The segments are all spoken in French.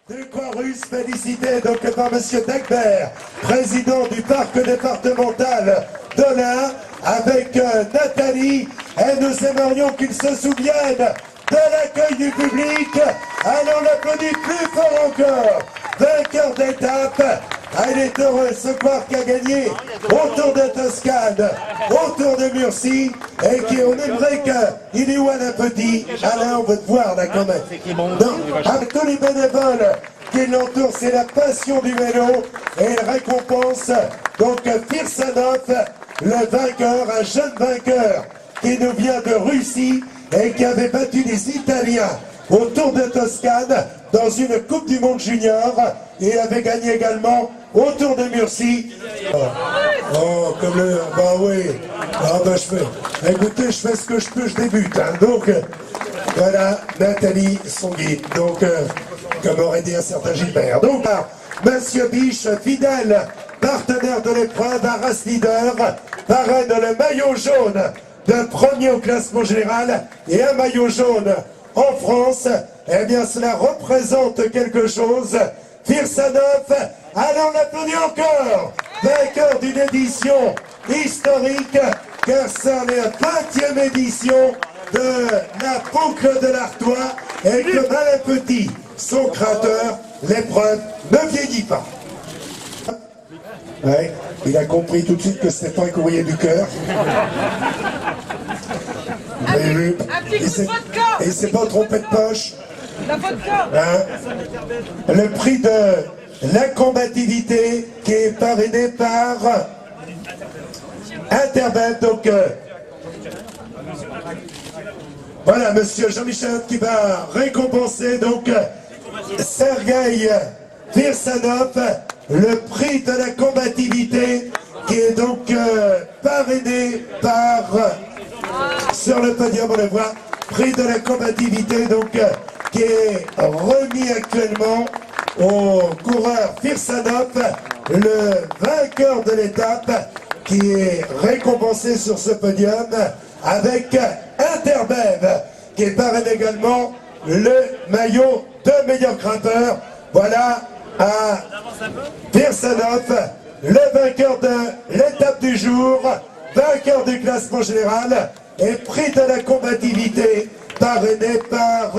De Croix-Russe félicité donc par M. Dagbert, président du parc départemental de l'Ain, avec Nathalie, et nous aimerions qu'ils se souviennent de l'accueil du public. Allons l'applaudir plus fort encore. Vainqueur d'étape, elle est heureuse ce soir qui a gagné autour de Toscane, autour de Murcie, et qui on aimerait qu'il y ait un petit. Alain, on veut te voir là quand même. Donc, avec tous les bénévoles qui l'entourent, c'est la passion du vélo, et il récompense donc Firsanov, le vainqueur, un jeune vainqueur qui nous vient de Russie et qui avait battu les Italiens au Tour de Toscane dans une Coupe du Monde Junior. Il avait gagné également au Tour de Murcie. Oh, comme le... Bah oui. Ah bah je fais... Écoutez, je fais ce que je peux, je débute. Hein. Donc, voilà, Nathalie, son guide. Donc, comme aurait dit un certain Gilbert. Donc, Monsieur Biche, fidèle partenaire de l'épreuve, un race leader, parraine le maillot jaune de premier au classement général et un maillot jaune en France. Eh bien, cela représente quelque chose. Firsanov, allons l'applaudir encore, vainqueur d'une édition historique, car c'est la 20e édition de la boucle de l'Artois, et que Malin Petit, son créateur, l'épreuve ne vieillit pas. Ouais, il a compris tout de suite que c'était pas un courrier du cœur. Et il s'est pas trompé de poche. La vodka. Hein? Le prix de l'incombativité qui est parrainé par Internet. Donc voilà, monsieur Jean-Michel qui va récompenser donc Sergueï Firsanov, le prix de la combativité qui est donc parrainé par, sur le podium on le voit, prix de la combativité donc qui est remis actuellement au coureur Firsanov, le vainqueur de l'étape, qui est récompensé sur ce podium avec Interbev, qui est parrainé également le maillot de meilleur grimpeur. Voilà à Firsanov, le vainqueur de l'étape du jour, vainqueur du classement général et prix de la combativité parrainé par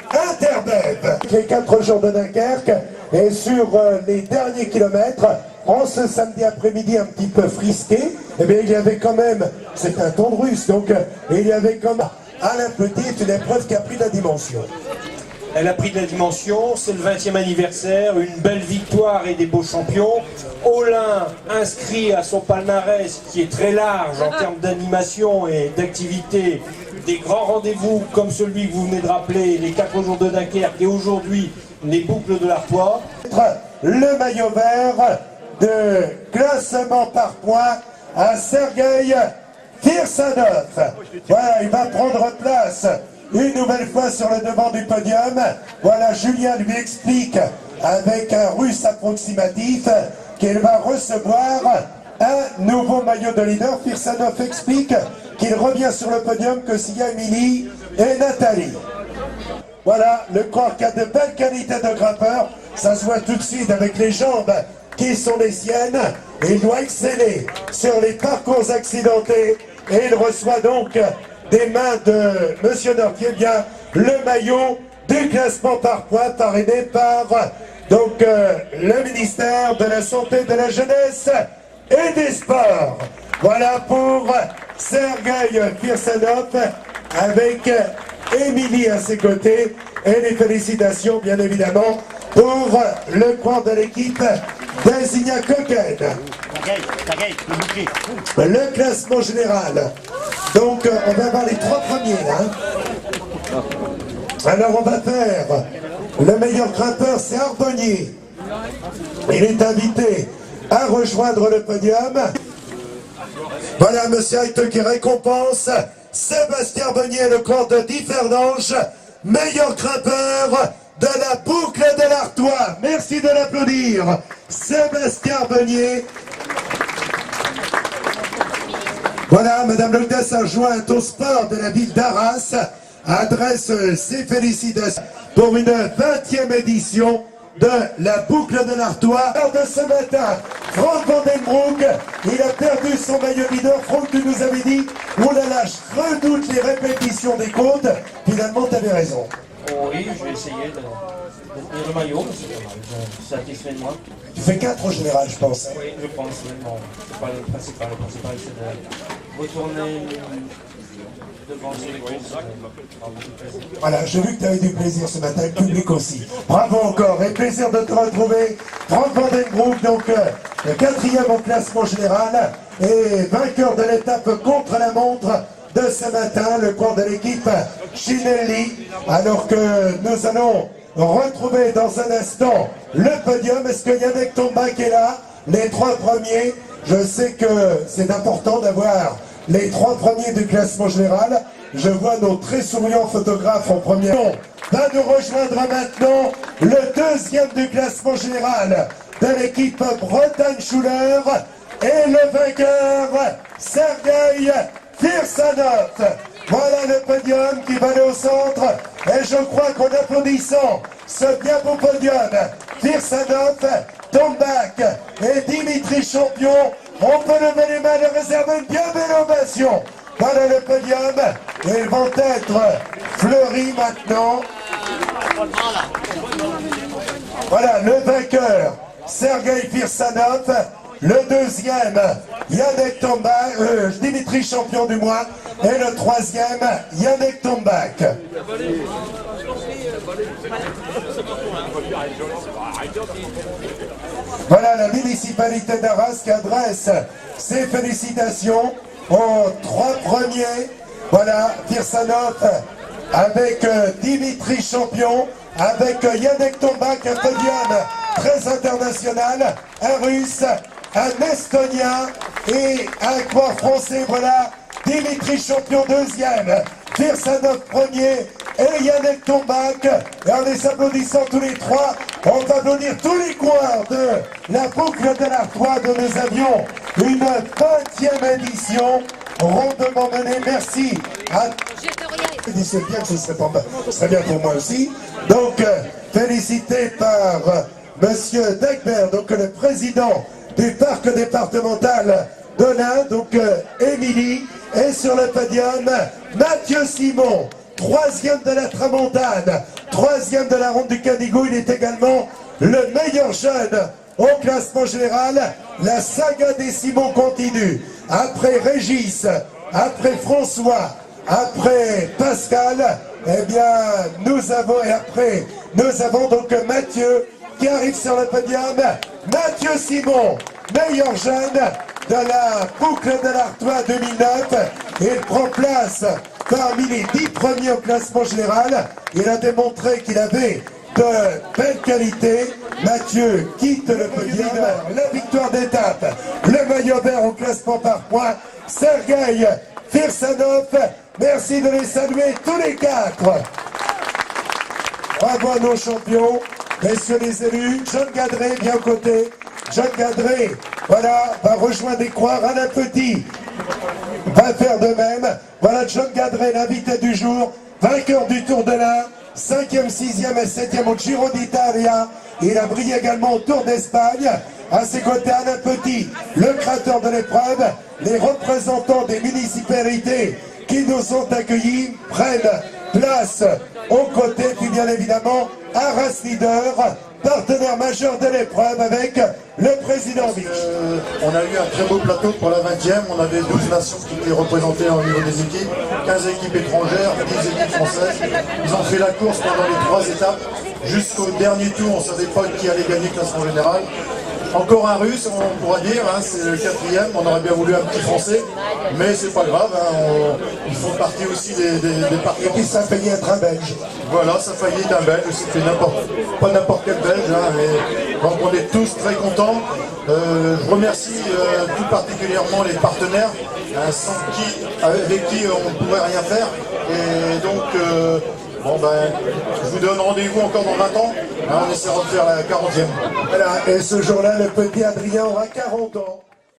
Interbev. Les 4 jours de Dunkerque et sur les derniers kilomètres, en ce samedi après-midi un petit peu frisqué, eh bien il y avait quand même, c'est un Tour de Russe, donc il y avait comme Alain Petit, une épreuve qui a pris de la dimension. Elle a pris de la dimension, c'est le 20e anniversaire, une belle victoire et des beaux champions. Olin inscrit à son palmarès, qui est très large en termes d'animation et d'activité, des grands rendez-vous comme celui que vous venez de rappeler, les 4 jours de Dunkerque et aujourd'hui les boucles de l'Artois. Le maillot vert de classement par points à Sergueï Firsanov. Voilà, il va prendre place une nouvelle fois sur le devant du podium. Voilà, Julien lui explique avec un russe approximatif qu'il va recevoir un nouveau maillot de leader. Firsanov explique qu'il revient sur le podium que s'il y a Émilie et Nathalie. Voilà, le corps qui a de belles qualités de grimpeur, ça se voit tout de suite avec les jambes qui sont les siennes. Il doit exceller sur les parcours accidentés et il reçoit donc des mains de M. Nortier bien le maillot du classement par points parrainé par donc le ministère de la Santé, de la Jeunesse et des Sports. Voilà pour Sergueï Firsanov avec Émilie à ses côtés et les félicitations bien évidemment pour le coin de l'équipe d'Insignac-Coquaine. Le classement général. Donc on va voir les 3 premiers là. Alors on va faire le meilleur grimpeur, c'est Arbonnier. Il est invité à rejoindre le podium. Voilà monsieur Haït qui récompense Sébastien Arbonnier, le corps de Differdange, meilleur grimpeur de la boucle de l'Artois. Merci de l'applaudir. Sébastien Arbonnier. Voilà, Madame l'hôtesse adjointe au sport de la ville d'Arras adresse ses félicitations pour une 20e édition de la boucle de l'Artois. Lors de ce matin, Franck Van Den Broek, il a perdu son maillot leader. Franck, tu nous avais dit, oh là là, je redoute les répétitions des côtes. Finalement, tu avais raison. Oh oui, je vais essayer de tenir le maillot, mais c'est pas mal, je suis satisfait de moi. Tu fais 4 au général, je pense. Oui, je pense, mais bon, c'est pas le principal c'est de retourner devant les courses. Voilà, j'ai vu que tu avais du plaisir ce matin, le public aussi. Bravo encore, et plaisir de te retrouver. Franck Van Den Broek, donc le 4e au classement général, et vainqueur de l'étape contre la montre de ce matin, le cours de l'équipe Chinelli, alors que nous allons retrouver dans un instant le podium. Est-ce que Yannick Tombak est là? Les 3 premiers, je sais que c'est important d'avoir les 3 premiers du classement général. Je vois nos très souriants photographes en premier. Va nous rejoindre maintenant le 2e du classement général de l'équipe Bretagne-Schuller et le vainqueur Sergueï Firsanov. Voilà le podium qui va aller au centre, et je crois qu'en applaudissant ce bien beau podium, Firsanov, Tombak et Dimitri Champion, on peut lever les mains et réserver une bien belle ovation. Voilà le podium, et ils vont être fleuris maintenant. Voilà le vainqueur, Sergueï Firsanov. Le 2e, Yannick Tombak, Dimitri Champion du moins, et le 3e, Yannick Tombak. Voilà la municipalité d'Arras qui adresse ses félicitations aux 3 premiers. Voilà, Firsanov avec Dimitri Champion, avec Yannick Tombak, un podium très international, un russe, un estonien et un coureur français. Voilà, Dimitri Champion 2e, Firsanov 1er et Yannick Tombak. Et en les applaudissant tous les 3, on va applaudir tous les coureurs de la boucle de l'Artois dont nous avions une 20e édition rondement menée. Merci à... C'est bien que ce serait bien pour moi aussi. Donc, félicité par Monsieur Degbert, donc le président du parc départemental de l'Ain, donc Émilie, et sur le podium, Mathieu Simon, 3e de la Tramontane, 3e de la ronde du Canigou. Il est également le meilleur jeune au classement général. La saga des Simons continue. Après Régis, après François, après Pascal, eh bien, nous avons donc Mathieu qui arrive sur le podium. Mathieu Simon, meilleur jeune de la boucle de l'Artois 2009. Il prend place parmi les 10 premiers au classement général. Il a démontré qu'il avait de belles qualités. Mathieu quitte le podium. La victoire d'étape, le maillot vert au classement par points, Sergueï Firsanov. Merci de les saluer tous les 4. Bravo à nos champions, messieurs les élus. John Gadré, bien à côté. John Gadré, voilà, va rejoindre et croire. Alain Petit va faire de même. Voilà John Gadré, l'invité du jour, vainqueur du Tour de l'Ain, 5e, 6e et 7e au Giro d'Italia. Il a brillé également au Tour d'Espagne. À ses côtés, Alain Petit, le créateur de l'épreuve. Les représentants des municipalités qui nous ont accueillis prennent place aux côtés, puis bien évidemment Arras Leader, partenaire majeur de l'épreuve avec le président Mich. On a eu un très beau plateau pour la 20e, on avait 12 nations qui étaient représentées au niveau des équipes, 15 équipes étrangères, 10 équipes françaises. Ils ont fait la course pendant les 3 étapes, jusqu'au dernier tour, on ne savait pas qui allait gagner le classement général. Encore un russe, on pourra dire, hein, c'est le 4e, on aurait bien voulu un petit français, mais c'est pas grave, hein, ils font partie aussi des partenaires. Et puis ça a failli être un belge. Voilà, ça a failli être un belge, c'était pas n'importe quel belge, hein, mais donc on est tous très contents. Je remercie tout particulièrement les partenaires, avec qui on ne pourrait rien faire, et donc bon ben, je vous donne rendez-vous encore dans 20 ans, hein, on essaiera de faire la 40e. Voilà, et ce jour-là, le petit Adrien aura 40 ans.